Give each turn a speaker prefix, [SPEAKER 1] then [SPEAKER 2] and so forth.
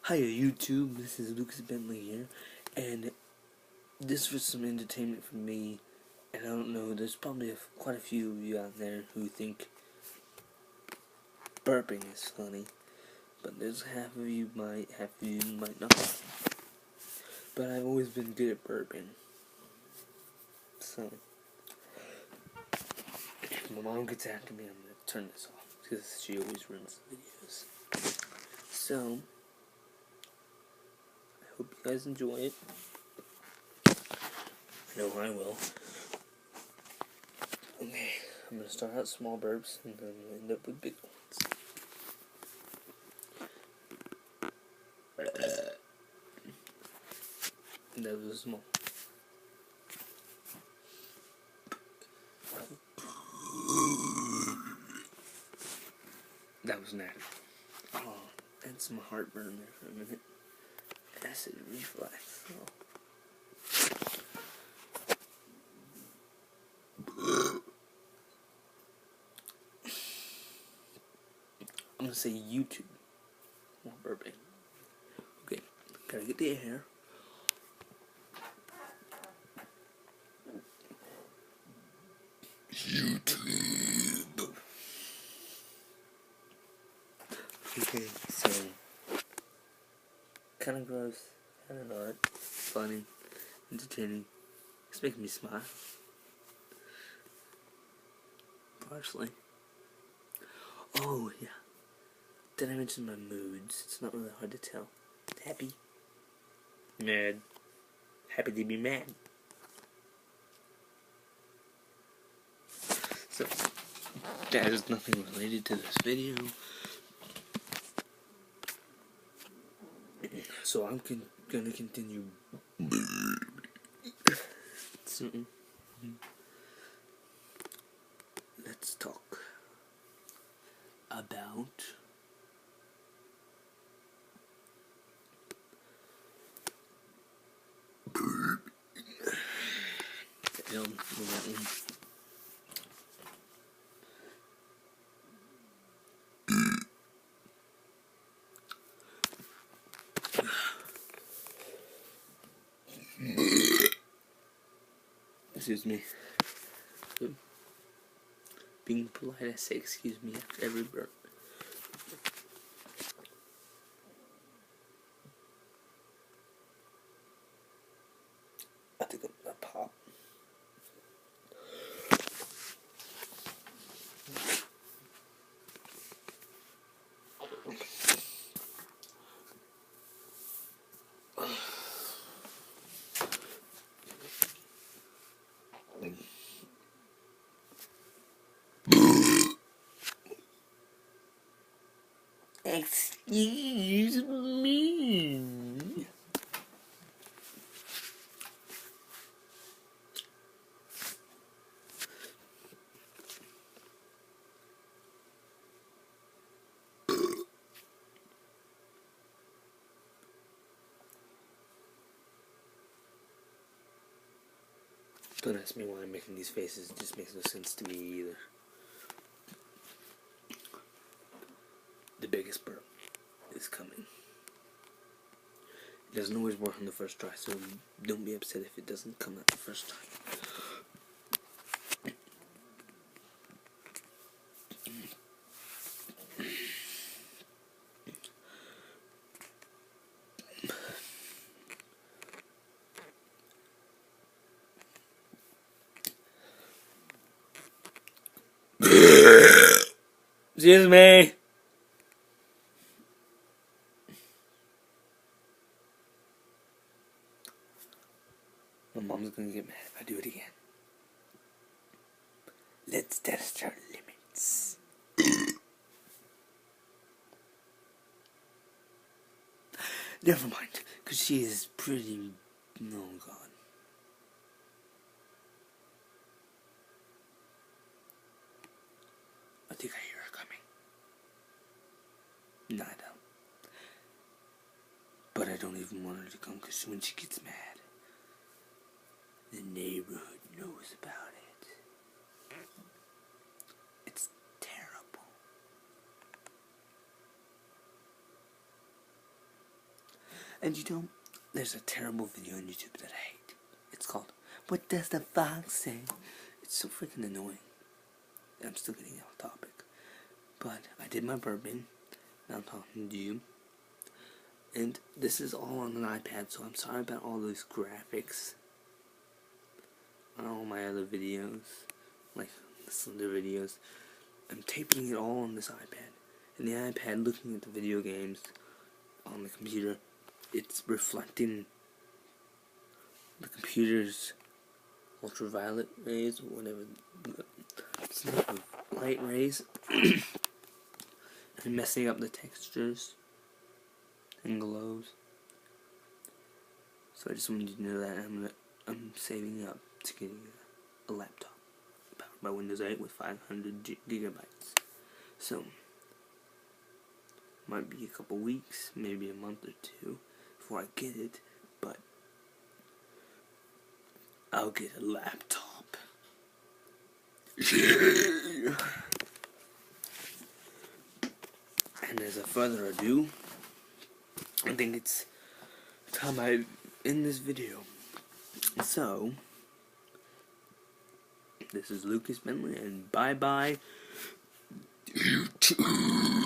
[SPEAKER 1] Hiya YouTube, this is Lucas Bentley here, and this was some entertainment for me, and I don't know, there's probably quite a few of you out there who think burping is funny, but there's half of you might not, but I've always been good at burping, so, if my mom gets after me, I'm going to turn this off, because she always ruins the videos, so, hope you guys enjoy it. I know I will. Okay, I'm gonna start out small burps and then end up with big ones. That was small. That was nasty. Oh, and some heartburn there for a minute. Acid reflux. Oh. I'm gonna say YouTube while burping. Okay, gotta get the air. YouTube. Okay, so kind of gross, kind of not, funny, entertaining. It's making me smile. Partially. Oh yeah. Did I mention my moods? It's not really hard to tell. Happy. Mad. Happy to be mad. So, that is nothing related to this video. So I'm gonna continue. So, let's talk about excuse me. Being polite, I say excuse me after every burp. I think I'm gonna pop. Excuse me. Don't ask me why I'm making these faces, it just makes no sense to me either. The biggest burp is coming. It doesn't always work on the first try, so don't be upset if it doesn't come out the first time. Excuse me. My mom's gonna get mad if I do it again. Let's test our limits. Never mind, because she is pretty... Oh God. I think I hear her coming. No, I don't. But I don't even want her to come, because when she gets mad, the neighborhood knows about it. It's terrible. And you know, there's a terrible video on YouTube that I hate. It's called, "What Does the Fox Say?" It's so freaking annoying. I'm still getting off topic. But I did my burping. Now I'm talking to you. And this is all on an iPad, so I'm sorry about all those graphics on all my other videos, like the Slender videos. I'm taping it all on this iPad. And the iPad, looking at the video games on the computer, it's reflecting the computer's ultraviolet rays, or whatever, light rays, and messing up the textures and glows. So I just wanted you to know that I'm saving up to get a laptop powered by Windows 8 with 500 gigabytes. So might be a couple weeks, maybe a month or two before I get it, but I'll get a laptop. And as a further ado, I think it's time I end this video. So, this is Lucas Bentley, and bye-bye, YouTube.